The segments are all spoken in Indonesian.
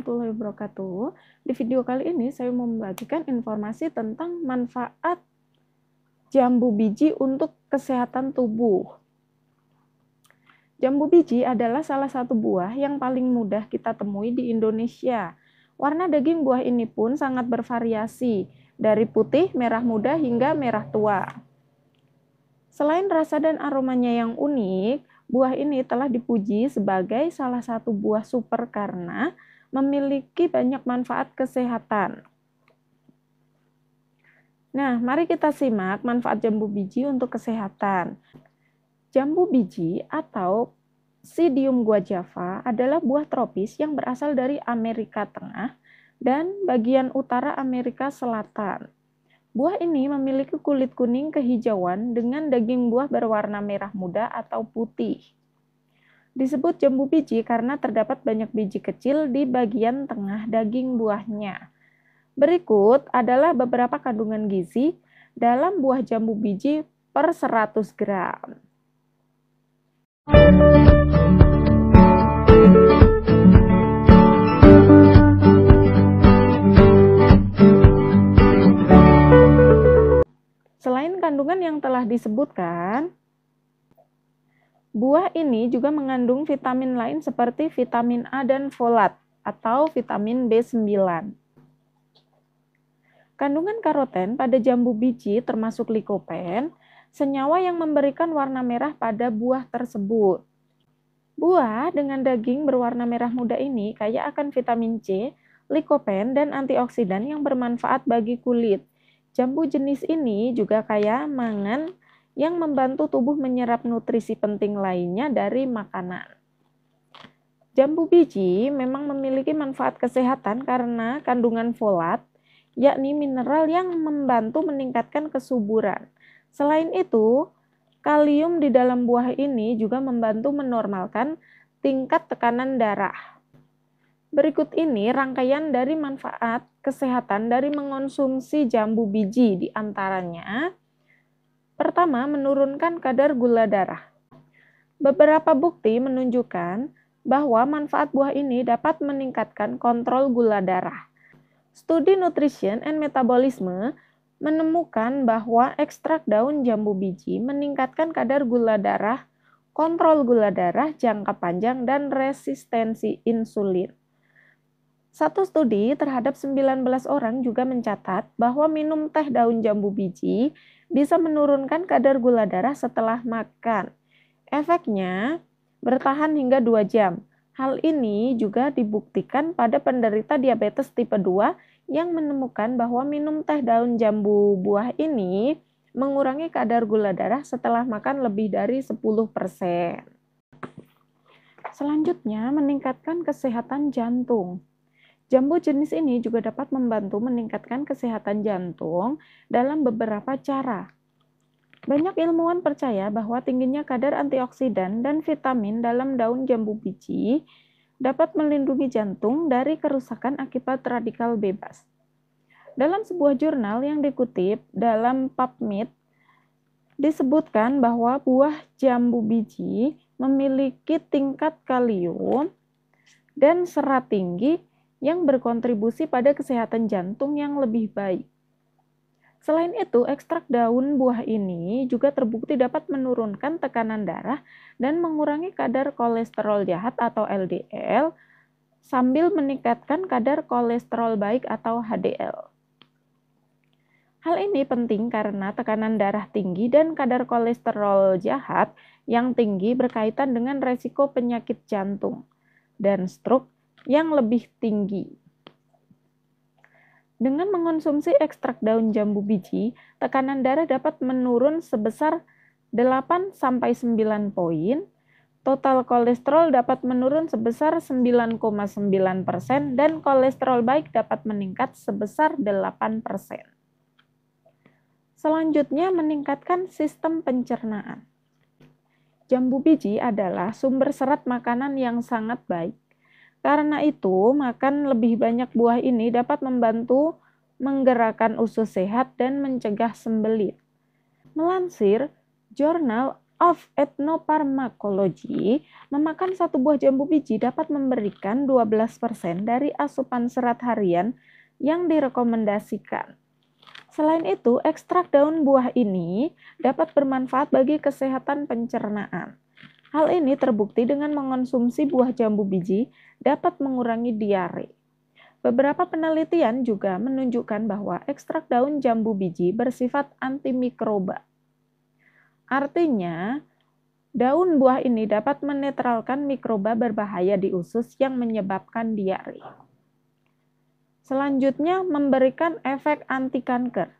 warahmatullahi wabarakatuh. Di video kali ini saya mau membagikan informasi tentang manfaat jambu biji untuk kesehatan tubuh. Jambu biji adalah salah satu buah yang paling mudah kita temui di Indonesia. Warna daging buah ini pun sangat bervariasi, dari putih, merah muda, hingga merah tua. Selain rasa dan aromanya yang unik, buah ini telah dipuji sebagai salah satu buah super karena memiliki banyak manfaat kesehatan. Nah, mari kita simak manfaat jambu biji untuk kesehatan. Jambu biji atau Psidium guajava adalah buah tropis yang berasal dari Amerika Tengah dan bagian utara Amerika Selatan. Buah ini memiliki kulit kuning kehijauan dengan daging buah berwarna merah muda atau putih. Disebut jambu biji karena terdapat banyak biji kecil di bagian tengah daging buahnya. Berikut adalah beberapa kandungan gizi dalam buah jambu biji per 100 gram. Selain kandungan yang telah disebutkan, buah ini juga mengandung vitamin lain seperti vitamin A dan folat atau vitamin B9. Kandungan karoten pada jambu biji termasuk likopen, senyawa yang memberikan warna merah pada buah tersebut. Buah dengan daging berwarna merah muda ini kaya akan vitamin C, likopen, dan antioksidan yang bermanfaat bagi kulit. Jambu jenis ini juga kaya mangan yang membantu tubuh menyerap nutrisi penting lainnya dari makanan. Jambu biji memang memiliki manfaat kesehatan karena kandungan folat, yakni mineral yang membantu meningkatkan kesuburan. Selain itu, kalium di dalam buah ini juga membantu menormalkan tingkat tekanan darah. Berikut ini rangkaian dari manfaat kesehatan dari mengonsumsi jambu biji, di antaranya. Pertama, menurunkan kadar gula darah. Beberapa bukti menunjukkan bahwa manfaat buah ini dapat meningkatkan kontrol gula darah. Studi Nutrition and Metabolism menemukan bahwa ekstrak daun jambu biji meningkatkan kadar gula darah, kontrol gula darah jangka panjang, dan resistensi insulin. Satu studi terhadap 19 orang juga mencatat bahwa minum teh daun jambu biji bisa menurunkan kadar gula darah setelah makan. Efeknya bertahan hingga 2 jam. Hal ini juga dibuktikan pada penderita diabetes tipe 2 yang menemukan bahwa minum teh daun jambu buah ini mengurangi kadar gula darah setelah makan lebih dari 10%. Selanjutnya, meningkatkan kesehatan jantung. Jambu jenis ini juga dapat membantu meningkatkan kesehatan jantung dalam beberapa cara. Banyak ilmuwan percaya bahwa tingginya kadar antioksidan dan vitamin dalam daun jambu biji dapat melindungi jantung dari kerusakan akibat radikal bebas. Dalam sebuah jurnal yang dikutip dalam PubMed, disebutkan bahwa buah jambu biji memiliki tingkat kalium dan serat tinggi yang berkontribusi pada kesehatan jantung yang lebih baik. Selain itu, ekstrak daun buah ini juga terbukti dapat menurunkan tekanan darah dan mengurangi kadar kolesterol jahat atau LDL, sambil meningkatkan kadar kolesterol baik atau HDL. Hal ini penting karena tekanan darah tinggi dan kadar kolesterol jahat yang tinggi berkaitan dengan resiko penyakit jantung dan stroke yang lebih tinggi. Dengan mengonsumsi ekstrak daun jambu biji, tekanan darah dapat menurun sebesar 8-9 poin, total kolesterol dapat menurun sebesar 9,9%, dan kolesterol baik dapat meningkat sebesar 8%. Selanjutnya, meningkatkan sistem pencernaan. Jambu biji adalah sumber serat makanan yang sangat baik. Karena itu, makan lebih banyak buah ini dapat membantu menggerakkan usus sehat dan mencegah sembelit. Melansir Journal of Ethnoparmakologi, memakan satu buah jambu biji dapat memberikan 12% dari asupan serat harian yang direkomendasikan. Selain itu, ekstrak daun buah ini dapat bermanfaat bagi kesehatan pencernaan. Hal ini terbukti dengan mengonsumsi buah jambu biji dapat mengurangi diare. Beberapa penelitian juga menunjukkan bahwa ekstrak daun jambu biji bersifat antimikroba. Artinya, daun buah ini dapat menetralkan mikroba berbahaya di usus yang menyebabkan diare. Selanjutnya, memberikan efek anti kanker.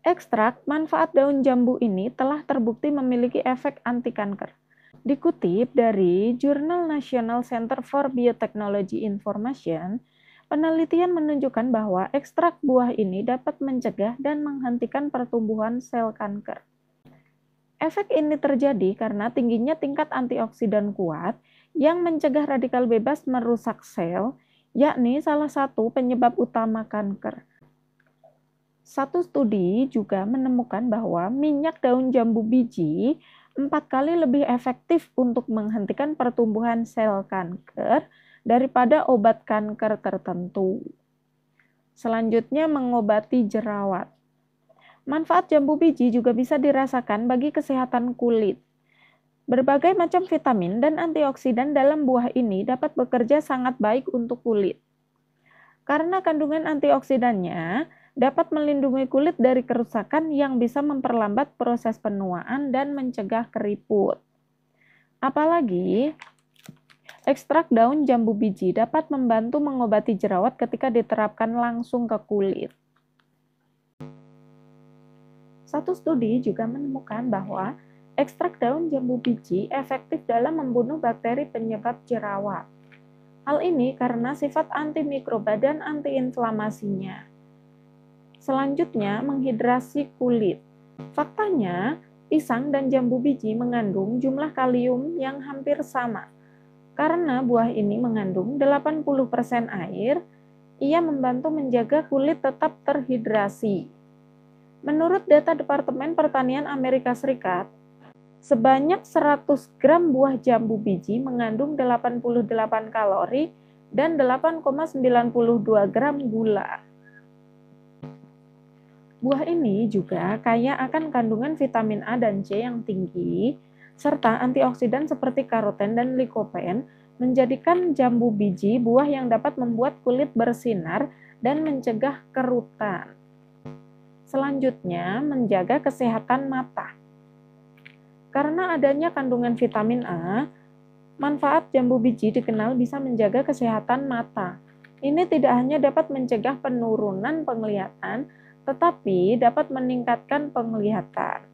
Ekstrak manfaat daun jambu ini telah terbukti memiliki efek anti kanker. Dikutip dari Jurnal National Center for Biotechnology Information, penelitian menunjukkan bahwa ekstrak buah ini dapat mencegah dan menghentikan pertumbuhan sel kanker. Efek ini terjadi karena tingginya tingkat antioksidan kuat yang mencegah radikal bebas merusak sel, yakni salah satu penyebab utama kanker. Satu studi juga menemukan bahwa minyak daun jambu biji 4 kali lebih efektif untuk menghentikan pertumbuhan sel kanker daripada obat kanker tertentu. Selanjutnya, mengobati jerawat. Manfaat jambu biji juga bisa dirasakan bagi kesehatan kulit. Berbagai macam vitamin dan antioksidan dalam buah ini dapat bekerja sangat baik untuk kulit. Karena kandungan antioksidannya dapat melindungi kulit dari kerusakan yang bisa memperlambat proses penuaan dan mencegah keriput. Apalagi, ekstrak daun jambu biji dapat membantu mengobati jerawat ketika diterapkan langsung ke kulit. Satu studi juga menemukan bahwa ekstrak daun jambu biji efektif dalam membunuh bakteri penyebab jerawat. Hal ini karena sifat antimikroba dan antiinflamasinya. Selanjutnya, menghidrasi kulit. Faktanya, pisang dan jambu biji mengandung jumlah kalium yang hampir sama. Karena buah ini mengandung 80% air, ia membantu menjaga kulit tetap terhidrasi. Menurut data Departemen Pertanian Amerika Serikat, sebanyak 100 gram buah jambu biji mengandung 88 kalori dan 8,92 gram gula. Buah ini juga kaya akan kandungan vitamin A dan C yang tinggi, serta antioksidan seperti karoten dan likopen, menjadikan jambu biji buah yang dapat membuat kulit bersinar dan mencegah kerutan. Selanjutnya, menjaga kesehatan mata. Karena adanya kandungan vitamin A, manfaat jambu biji dikenal bisa menjaga kesehatan mata. Ini tidak hanya dapat mencegah penurunan penglihatan, tetapi dapat meningkatkan penglihatan.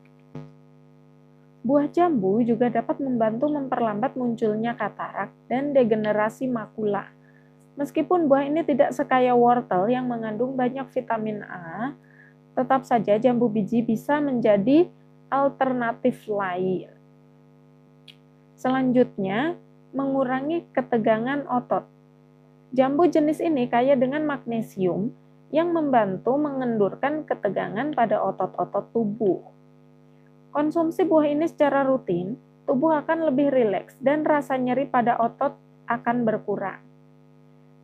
Buah jambu juga dapat membantu memperlambat munculnya katarak dan degenerasi makula. Meskipun buah ini tidak sekaya wortel yang mengandung banyak vitamin A, tetap saja jambu biji bisa menjadi alternatif lain. Selanjutnya, mengurangi ketegangan otot. Jambu jenis ini kaya dengan magnesium yang membantu mengendurkan ketegangan pada otot-otot tubuh. Konsumsi buah ini secara rutin, tubuh akan lebih rileks dan rasa nyeri pada otot akan berkurang.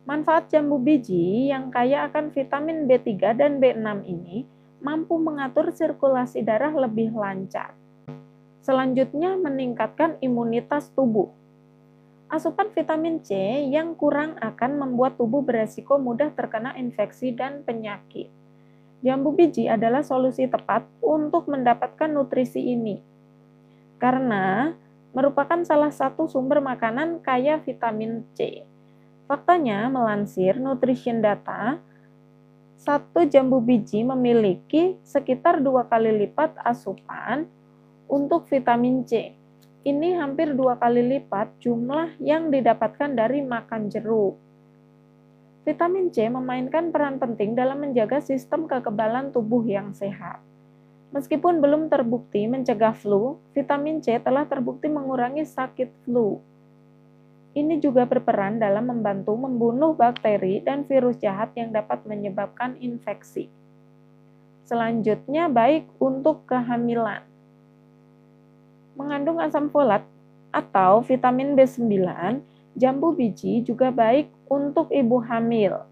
Manfaat jambu biji yang kaya akan vitamin B3 dan B6 ini mampu mengatur sirkulasi darah lebih lancar. Selanjutnya, meningkatkan imunitas tubuh. Asupan vitamin C yang kurang akan membuat tubuh beresiko mudah terkena infeksi dan penyakit. Jambu biji adalah solusi tepat untuk mendapatkan nutrisi ini, karena merupakan salah satu sumber makanan kaya vitamin C. Faktanya, melansir Nutrition Data, satu jambu biji memiliki sekitar 2 kali lipat asupan untuk vitamin C. Ini hampir 2 kali lipat jumlah yang didapatkan dari makan jeruk. Vitamin C memainkan peran penting dalam menjaga sistem kekebalan tubuh yang sehat. Meskipun belum terbukti mencegah flu, vitamin C telah terbukti mengurangi sakit flu. Ini juga berperan dalam membantu membunuh bakteri dan virus jahat yang dapat menyebabkan infeksi. Selanjutnya, baik untuk kehamilan. Mengandung asam folat atau vitamin B9, jambu biji juga baik untuk ibu hamil.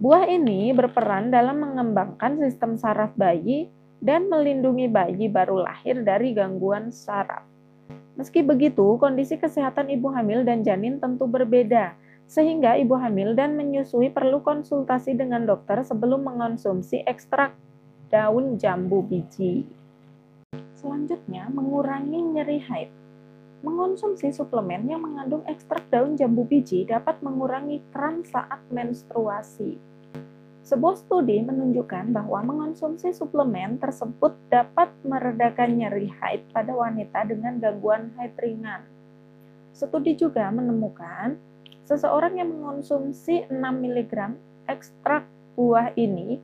Buah ini berperan dalam mengembangkan sistem saraf bayi dan melindungi bayi baru lahir dari gangguan saraf. Meski begitu, kondisi kesehatan ibu hamil dan janin tentu berbeda, sehingga ibu hamil dan menyusui perlu konsultasi dengan dokter sebelum mengonsumsi ekstrak daun jambu biji. Selanjutnya, mengurangi nyeri haid. Mengonsumsi suplemen yang mengandung ekstrak daun jambu biji dapat mengurangi kram saat menstruasi. Sebuah studi menunjukkan bahwa mengonsumsi suplemen tersebut dapat meredakan nyeri haid pada wanita dengan gangguan haid ringan. Studi juga menemukan seseorang yang mengonsumsi 6 mg ekstrak buah ini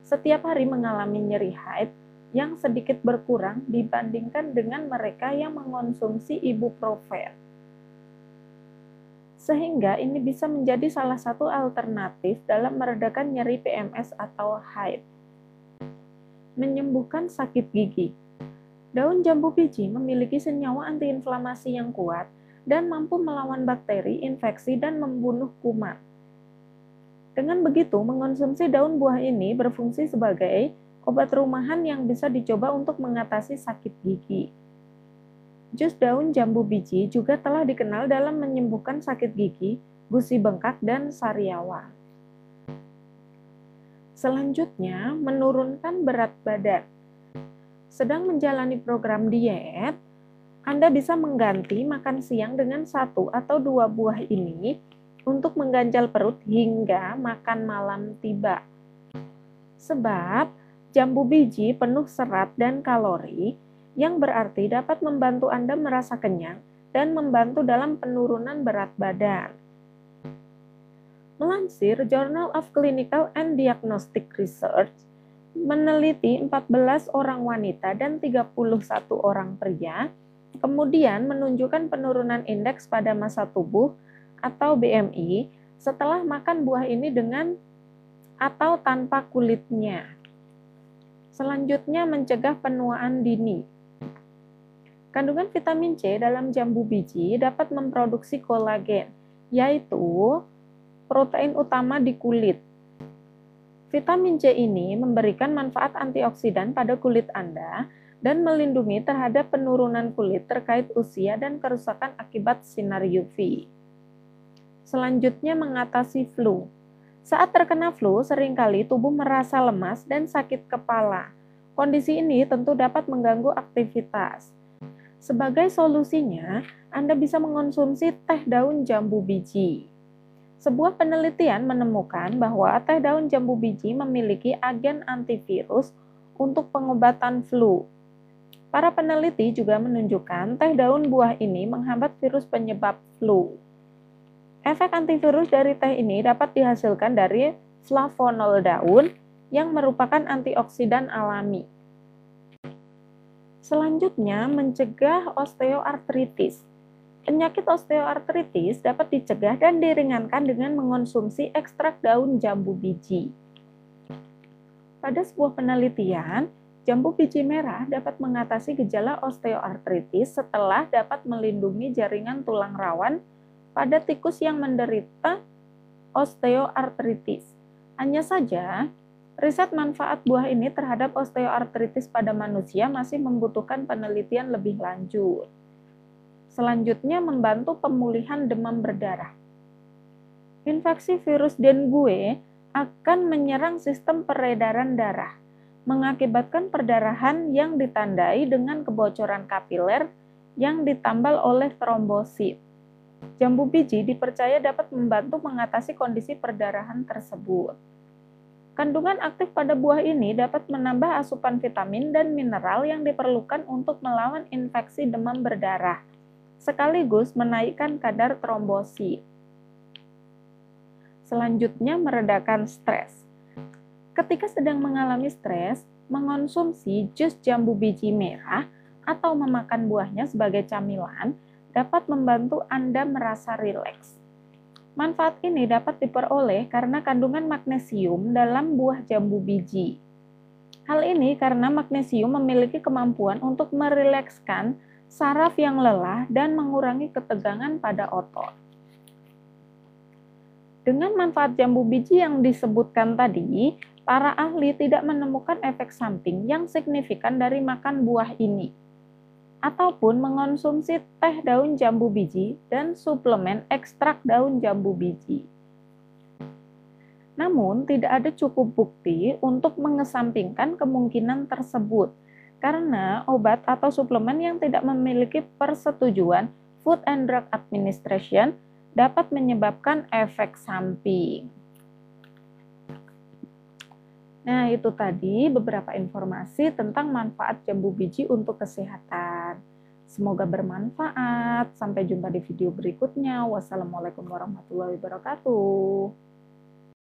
setiap hari mengalami nyeri haid yang sedikit berkurang dibandingkan dengan mereka yang mengonsumsi ibuprofen. Sehingga ini bisa menjadi salah satu alternatif dalam meredakan nyeri PMS atau haid. Menyembuhkan sakit gigi. Daun jambu biji memiliki senyawa antiinflamasi yang kuat dan mampu melawan bakteri, infeksi, dan membunuh kuman. Dengan begitu, mengonsumsi daun buah ini berfungsi sebagai obat rumahan yang bisa dicoba untuk mengatasi sakit gigi. Jus daun jambu biji juga telah dikenal dalam menyembuhkan sakit gigi, gusi bengkak, dan sariawan. Selanjutnya, menurunkan berat badan. Sedang menjalani program diet, Anda bisa mengganti makan siang dengan 1 atau 2 buah ini untuk mengganjal perut hingga makan malam tiba. Sebab jambu biji penuh serat dan kalori, yang berarti dapat membantu Anda merasa kenyang dan membantu dalam penurunan berat badan. Melansir Journal of Clinical and Diagnostic Research, meneliti 14 orang wanita dan 31 orang pria, kemudian menunjukkan penurunan indeks pada massa tubuh atau BMI setelah makan buah ini dengan atau tanpa kulitnya. Selanjutnya, mencegah penuaan dini. Kandungan vitamin C dalam jambu biji dapat memproduksi kolagen, yaitu protein utama di kulit. Vitamin C ini memberikan manfaat antioksidan pada kulit Anda dan melindungi terhadap penurunan kulit terkait usia dan kerusakan akibat sinar UV. Selanjutnya, mengatasi flu. Saat terkena flu, seringkali tubuh merasa lemas dan sakit kepala. Kondisi ini tentu dapat mengganggu aktivitas. Sebagai solusinya, Anda bisa mengonsumsi teh daun jambu biji. Sebuah penelitian menemukan bahwa teh daun jambu biji memiliki agen antivirus untuk pengobatan flu. Para peneliti juga menunjukkan teh daun buah ini menghambat virus penyebab flu. Efek antivirus dari teh ini dapat dihasilkan dari flavonol daun yang merupakan antioksidan alami. Selanjutnya, mencegah osteoartritis. Penyakit osteoartritis dapat dicegah dan diringankan dengan mengonsumsi ekstrak daun jambu biji. Pada sebuah penelitian, jambu biji merah dapat mengatasi gejala osteoartritis setelah dapat melindungi jaringan tulang rawan pada tikus yang menderita osteoartritis. Hanya saja, riset manfaat buah ini terhadap osteoartritis pada manusia masih membutuhkan penelitian lebih lanjut. Selanjutnya, membantu pemulihan demam berdarah. Infeksi virus dengue akan menyerang sistem peredaran darah, mengakibatkan perdarahan yang ditandai dengan kebocoran kapiler yang ditambal oleh trombosit. Jambu biji dipercaya dapat membantu mengatasi kondisi perdarahan tersebut. Kandungan aktif pada buah ini dapat menambah asupan vitamin dan mineral yang diperlukan untuk melawan infeksi demam berdarah, sekaligus menaikkan kadar trombosit. Selanjutnya, meredakan stres. Ketika sedang mengalami stres, mengonsumsi jus jambu biji merah atau memakan buahnya sebagai camilan dapat membantu Anda merasa rileks. Manfaat ini dapat diperoleh karena kandungan magnesium dalam buah jambu biji. Hal ini karena magnesium memiliki kemampuan untuk merilekskan saraf yang lelah dan mengurangi ketegangan pada otot. Dengan manfaat jambu biji yang disebutkan tadi, para ahli tidak menemukan efek samping yang signifikan dari makan buah ini, ataupun mengonsumsi teh daun jambu biji dan suplemen ekstrak daun jambu biji. Namun, tidak ada cukup bukti untuk mengesampingkan kemungkinan tersebut, karena obat atau suplemen yang tidak memiliki persetujuan Food and Drug Administration dapat menyebabkan efek samping. Nah, itu tadi beberapa informasi tentang manfaat jambu biji untuk kesehatan. Semoga bermanfaat. Sampai jumpa di video berikutnya. Wassalamualaikum warahmatullahi wabarakatuh.